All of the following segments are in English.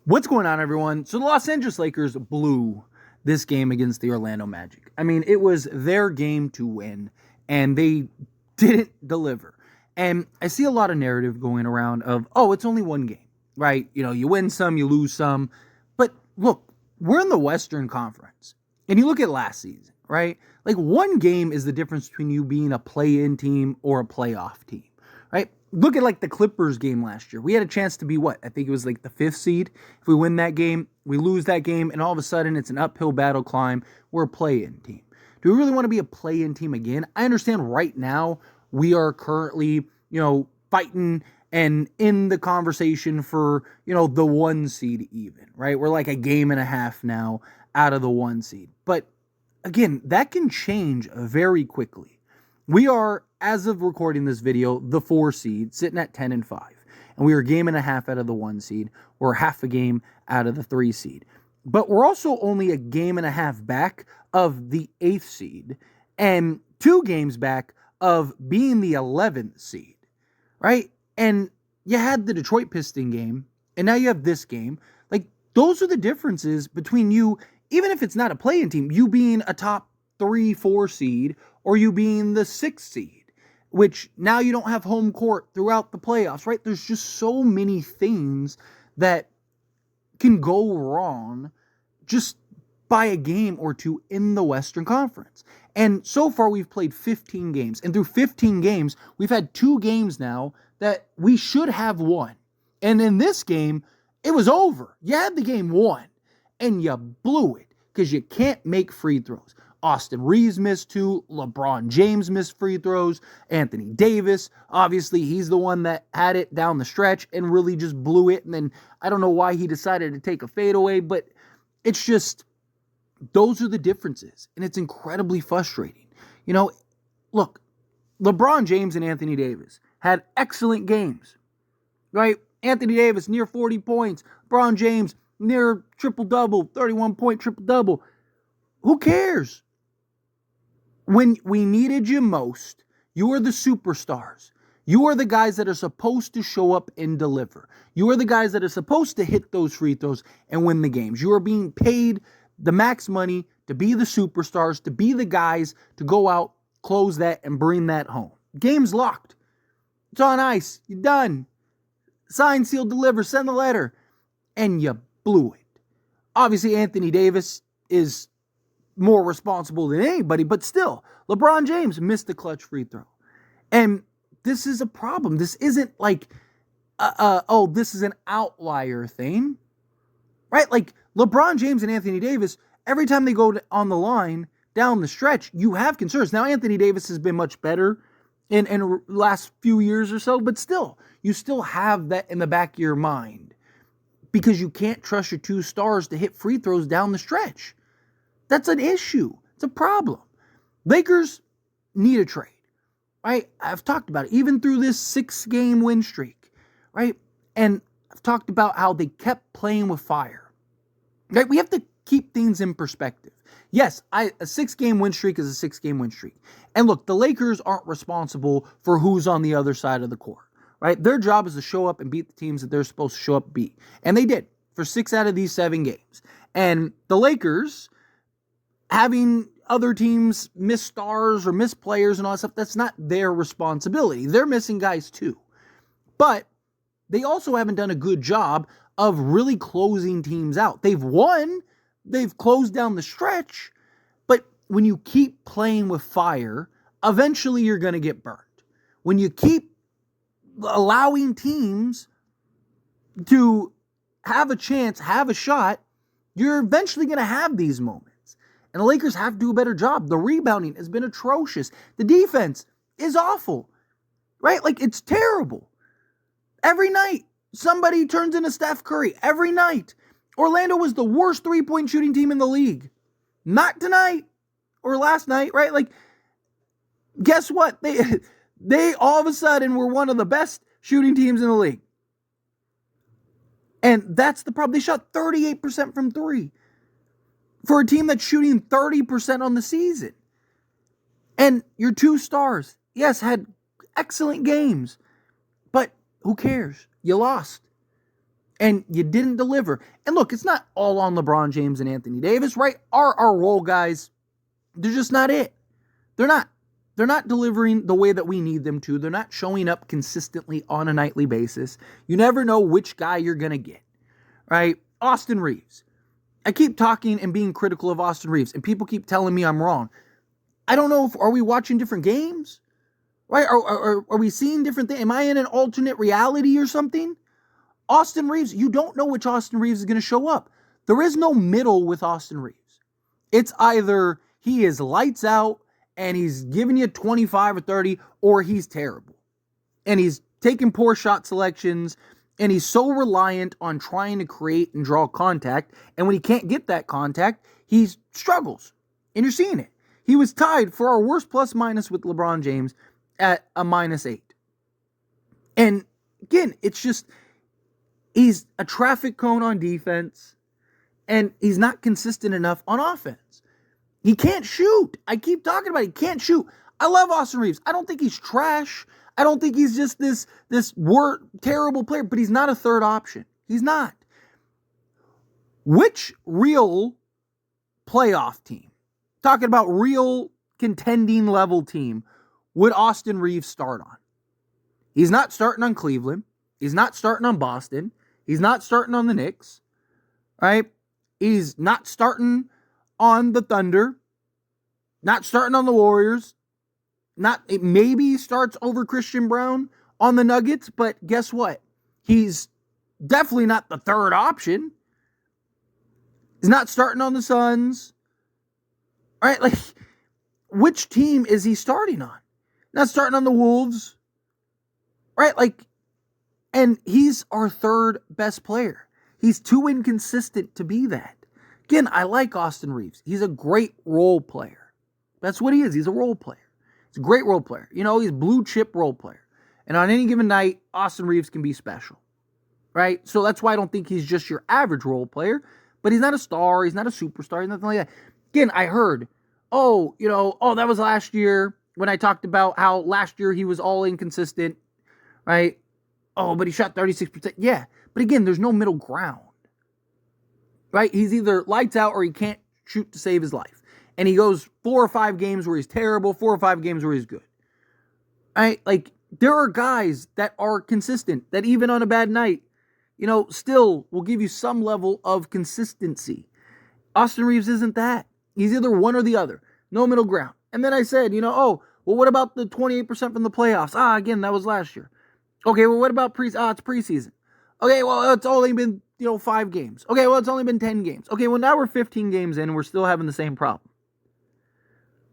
What's going on, everyone? So the Los Angeles Lakers blew this game against the Orlando Magic. I mean, it was their game to win, and they didn't deliver. And I see a lot of narrative going around of, oh, it's only one game, right? You know, you win some, you lose some. But look, we're in the Western Conference, and you look at last season, right? Like, one game is the difference between you being a play-in team or a playoff team, right? Look at like the Clippers game last year. We had a chance to be what? I think it was like the 5th seed. If we win that game, we lose that game, and all of a sudden it's an uphill battle climb. We're a play-in team. Do we really want to be a play-in team again? I understand right now we are currently, fighting and in the conversation for, the 1 seed even, right? We're like a game and a half now out of the 1 seed. But again, that can change very quickly. We are, as of recording this video, the 4 seed, sitting at 10-5. And we are a game and a half out of the 1 seed, or half a game out of the 3 seed. But we're also only a game and a half back of the 8th seed, and 2 games back of being the 11th seed, right? And you had the Detroit Piston game, and now you have this game. Like, those are the differences between you, even if it's not a play-in team, you being a top 3-4 seed, or you being the 6th seed, which now you don't have home court throughout the playoffs, right? There's just so many things that can go wrong just by a game or two in the Western Conference. And so far we've played 15 games, and through 15 games, we've had 2 games now that we should have won. And in this game, it was over. You had the game won, and you blew it because you can't make free throws. Austin Reeves missed 2. LeBron James missed free throws. Anthony Davis, obviously, he's the one that had it down the stretch and really just blew it. And then I don't know why he decided to take a fadeaway, but it's just, those are the differences. And it's incredibly frustrating. Look, LeBron James and Anthony Davis had excellent games, right? Anthony Davis near 40 points. LeBron James near triple-double, 31-point triple-double. Who cares? When we needed you most, you are the superstars. You are the guys that are supposed to show up and deliver. You are the guys that are supposed to hit those free throws and win the games. You are being paid the max money to be the superstars, to be the guys to go out, close that, and bring that home. Game's locked. It's on ice. You're done. Sign, seal, deliver, send the letter. And you blew it. Obviously, Anthony Davis is more responsible than anybody, but still, LeBron James missed the clutch free throw. And this is a problem. This isn't like, this is an outlier thing, right? Like, LeBron James and Anthony Davis, every time they go on the line down the stretch, you have concerns. Now, Anthony Davis has been much better in the last few years or so, but still, you still have that in the back of your mind because you can't trust your 2 stars to hit free throws down the stretch. That's an issue. It's a problem. Lakers need a trade, right? I've talked about it, even through this 6-game win streak, right? And I've talked about how they kept playing with fire, right? We have to keep things in perspective. Yes, a 6-game win streak is a 6-game win streak. And look, the Lakers aren't responsible for who's on the other side of the court, right? Their job is to show up and beat the teams that they're supposed to show up and beat. And they did for 6 out of these 7 games. And the Lakers, having other teams miss stars or miss players and all that stuff, that's not their responsibility. They're missing guys too. But they also haven't done a good job of really closing teams out. They've won, they've closed down the stretch, but when you keep playing with fire, eventually you're going to get burned. When you keep allowing teams to have a chance, have a shot, you're eventually going to have these moments. And the Lakers have to do a better job. The rebounding has been atrocious. The defense is awful, right? Like, it's terrible. Every night, somebody turns into Steph Curry. Every night. Orlando was the worst 3-point shooting team in the league. Not tonight or last night, right? Like, guess what? They all of a sudden were one of the best shooting teams in the league. And that's the problem. They shot 38% from 3. For a team that's shooting 30% on the season. And your 2 stars, yes, had excellent games. But who cares? You lost. and you didn't deliver. And look, it's not all on LeBron James and Anthony Davis, right? Our role guys, they're just not it. They're not. They're not delivering the way that we need them to. They're not showing up consistently on a nightly basis. You never know which guy you're going to get, right? Austin Reeves. I keep talking and being critical of Austin Reeves, and people keep telling me I'm wrong. I don't know are we watching different games? Right? Are we seeing different things? Am I in an alternate reality or something? Austin Reeves, you don't know which Austin Reeves is going to show up. There is no middle with Austin Reeves. It's either he is lights out and he's giving you 25 or 30, or he's terrible. And he's taking poor shot selections, and he's so reliant on trying to create and draw contact, and when he can't get that contact, he struggles. And you're seeing it. He was tied for our worst plus-minus with LeBron James at a -8. And again, it's just, he's a traffic cone on defense, and he's not consistent enough on offense. He can't shoot. I keep talking about it. He can't shoot. I love Austin Reeves. I don't think he's trash. I don't think he's just this terrible player, but he's not a third option. He's not. Which real playoff team, talking about real contending level team, would Austin Reeves start on? He's not starting on Cleveland. He's not starting on Boston. He's not starting on the Knicks. Right? He's not starting on the Thunder. Not starting on the Warriors. Maybe he starts over Christian Brown on the Nuggets, but guess what? He's definitely not the third option. He's not starting on the Suns. Right? Like, which team is he starting on? Not starting on the Wolves. Right? Like, and he's our third best player. He's too inconsistent to be that. Again, I like Austin Reeves. He's a great role player. That's what he is. He's a role player. He's a great role player. You know, he's a blue chip role player. And on any given night, Austin Reeves can be special. Right? So that's why I don't think he's just your average role player. But he's not a star. He's not a superstar. He's nothing like that. Again, I heard, that was last year when I talked about how last year he was all inconsistent. Right? Oh, but he shot 36%. Yeah. But again, there's no middle ground. Right? He's either lights out or he can't shoot to save his life. And he goes 4 or 5 games where he's terrible, 4 or 5 games where he's good. Right? Like, there are guys that are consistent, that even on a bad night, still will give you some level of consistency. Austin Reeves isn't that. He's either one or the other. No middle ground. And then I said, what about the 28% from the playoffs? Again, that was last year. Okay, well, what about it's preseason. Okay, well, it's only been, 5 games. Okay, well, it's only been 10 games. Okay, well, now we're 15 games in and we're still having the same problem.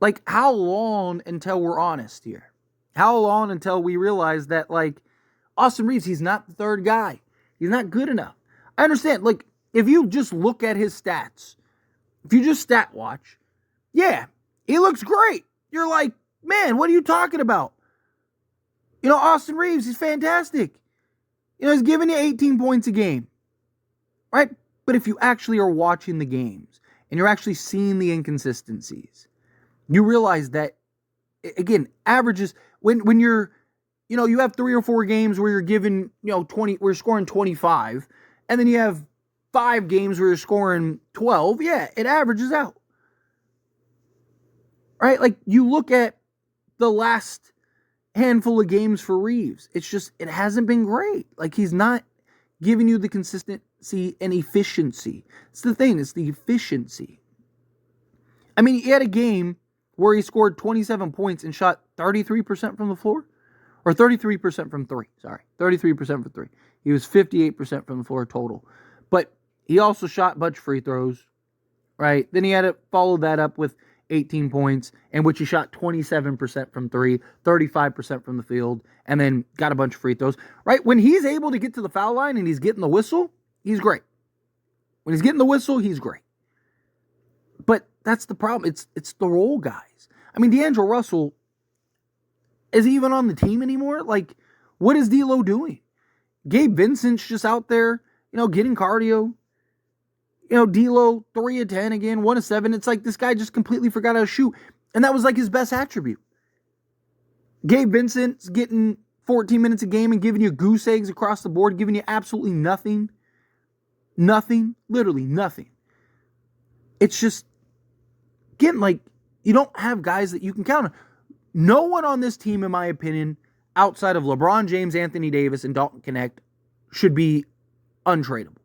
Like, how long until we're honest here? How long until we realize that, Austin Reeves, he's not the third guy. He's not good enough. I understand, if you just look at his stats, if you just stat watch, yeah, he looks great. You're like, man, what are you talking about? Austin Reeves, he's fantastic. He's giving you 18 points a game. Right? But if you actually are watching the games and you're actually seeing the inconsistencies, you realize that, again, averages, when you're, you have 3 or 4 games where you're giving, 20, where you're scoring 25, and then you have 5 games where you're scoring 12, yeah, it averages out. Right? Like, you look at the last handful of games for Reeves. It's just, it hasn't been great. Like, he's not giving you the consistency and efficiency. It's the thing, it's the efficiency. I mean, he had a game where he scored 27 points and shot 33% from the floor. Or 33% from 3. Sorry, 33% from 3. He was 58% from the floor total. But he also shot a bunch of free throws, right? Then he had to follow that up with 18 points, in which he shot 27% from 3, 35% from the field, and then got a bunch of free throws, right? When he's able to get to the foul line and he's getting the whistle, he's great. When he's getting the whistle, he's great. But that's the problem. It's the role guys. I mean, DAngelo Russell, is he even on the team anymore? Like, what is D'Lo doing? Gabe Vincent's just out there, getting cardio. D'Lo, 3 of 10 again, 1 of 7. It's like this guy just completely forgot how to shoot. And that was like his best attribute. Gabe Vincent's getting 14 minutes a game and giving you goose eggs across the board, giving you absolutely nothing. Nothing. Literally nothing. It's just, again, like, you don't have guys that you can count on. No one on this team, in my opinion, outside of LeBron James, Anthony Davis, and Dalton Knecht, should be untradeable.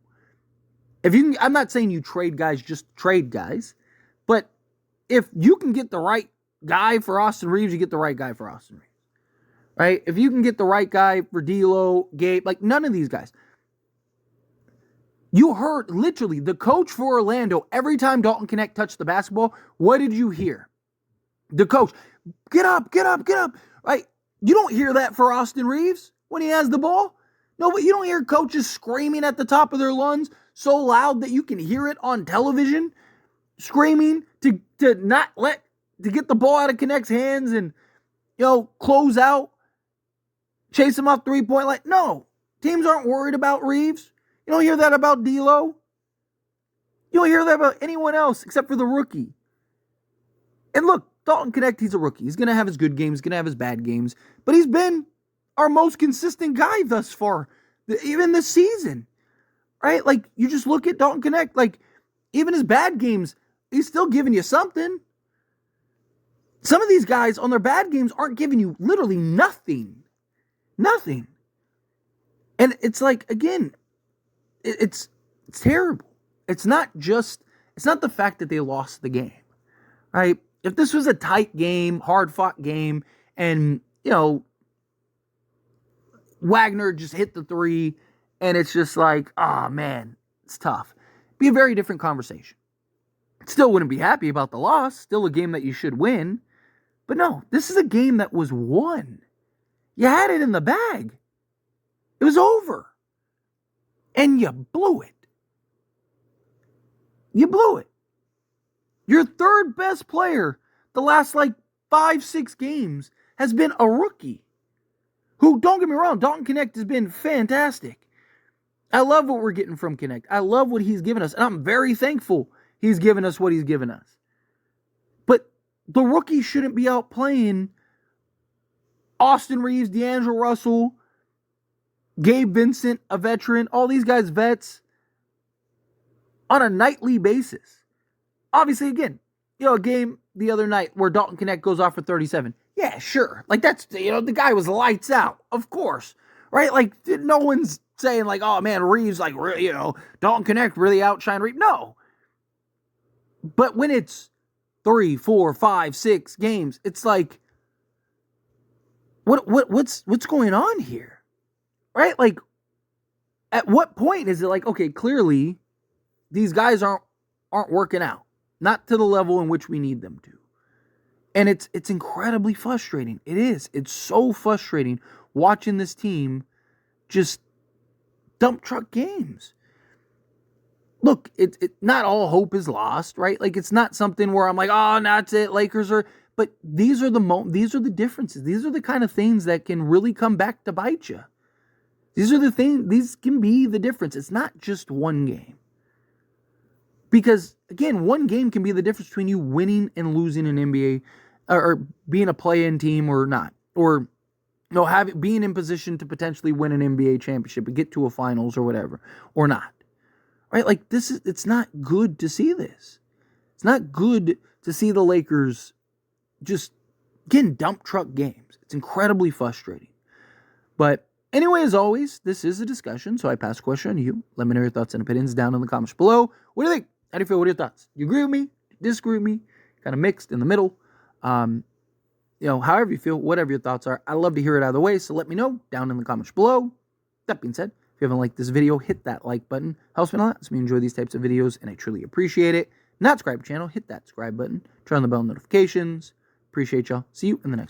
If you can, I'm not saying you trade guys, just trade guys. But if you can get the right guy for Austin Reeves, you get the right guy for Austin Reeves. Right? If you can get the right guy for D'Lo, Gabe, like none of these guys. You heard literally the coach for Orlando, every time Dalton Knecht touched the basketball, what did you hear? The coach, get up, get up, get up. Right? You don't hear that for Austin Reeves when he has the ball. No, but you don't hear coaches screaming at the top of their lungs so loud that you can hear it on television, screaming to get the ball out of Knecht's hands and, close out, chase him off 3-point line. No, teams aren't worried about Reeves. You don't hear that about D'Lo. You don't hear that about anyone else except for the rookie. And look, Dalton Knecht, he's a rookie. He's going to have his good games, going to have his bad games. But he's been our most consistent guy thus far, even this season. Right? Like, you just look at Dalton Knecht, like, even his bad games, he's still giving you something. Some of these guys on their bad games aren't giving you literally nothing. Nothing. And it's like, again, it's terrible. It's not the fact that they lost the game, right? If this was a tight game, hard-fought game, and, Wagner just hit the three, and it's just like, oh, man, it's tough. It'd be a very different conversation. Still wouldn't be happy about the loss. Still a game that you should win. But no, this is a game that was won. You had it in the bag. It was over. And you blew it. You blew it. Your third best player the last 5-6 games has been a rookie. Who, don't get me wrong, Dalton Knecht has been fantastic. I love what we're getting from Knecht. I love what he's given us. And I'm very thankful he's given us what he's given us. But the rookie shouldn't be out playing Austin Reeves, DAngelo Russell, Gabe Vincent, a veteran, all these guys vets, on a nightly basis. Obviously, again, a game the other night where Dalton Knecht goes off for 37. Yeah, sure. That's, the guy was lights out, of course. Right? No one's saying oh man, Reeves, Dalton Knecht really outshined Reeves. No. But when it's 3, 4, 5, 6 games, it's what's going on here? Right? At what point is it okay, clearly these guys aren't working out. Not to the level in which we need them to. And it's incredibly frustrating. It is. It's so frustrating watching this team just dump truck games. Look, not all hope is lost, right? It's not something where I'm oh, that's it, Lakers are. But these are the differences. These are the kind of things that can really come back to bite you. These can be the difference. It's not just one game. Because, again, one game can be the difference between you winning and losing an NBA, or being a play-in team or not. Or, being in position to potentially win an NBA championship and get to a finals or whatever. Or not. Right? It's not good to see this. It's not good to see the Lakers just getting dump truck games. It's incredibly frustrating. But anyway, as always, this is a discussion, so I pass the question on to you. Let me know your thoughts and opinions down in the comments below. What do you think? How do you feel? What are your thoughts? You agree with me? Disagree with me? Kind of mixed in the middle. However you feel, whatever your thoughts are, I'd love to hear it either way, so let me know down in the comments below. That being said, if you haven't liked this video, hit that like button. Helps me a lot. So me enjoy these types of videos, and I truly appreciate it. Not subscribe to the channel, hit that subscribe button. Turn on the bell notifications. Appreciate y'all. See you in the next one.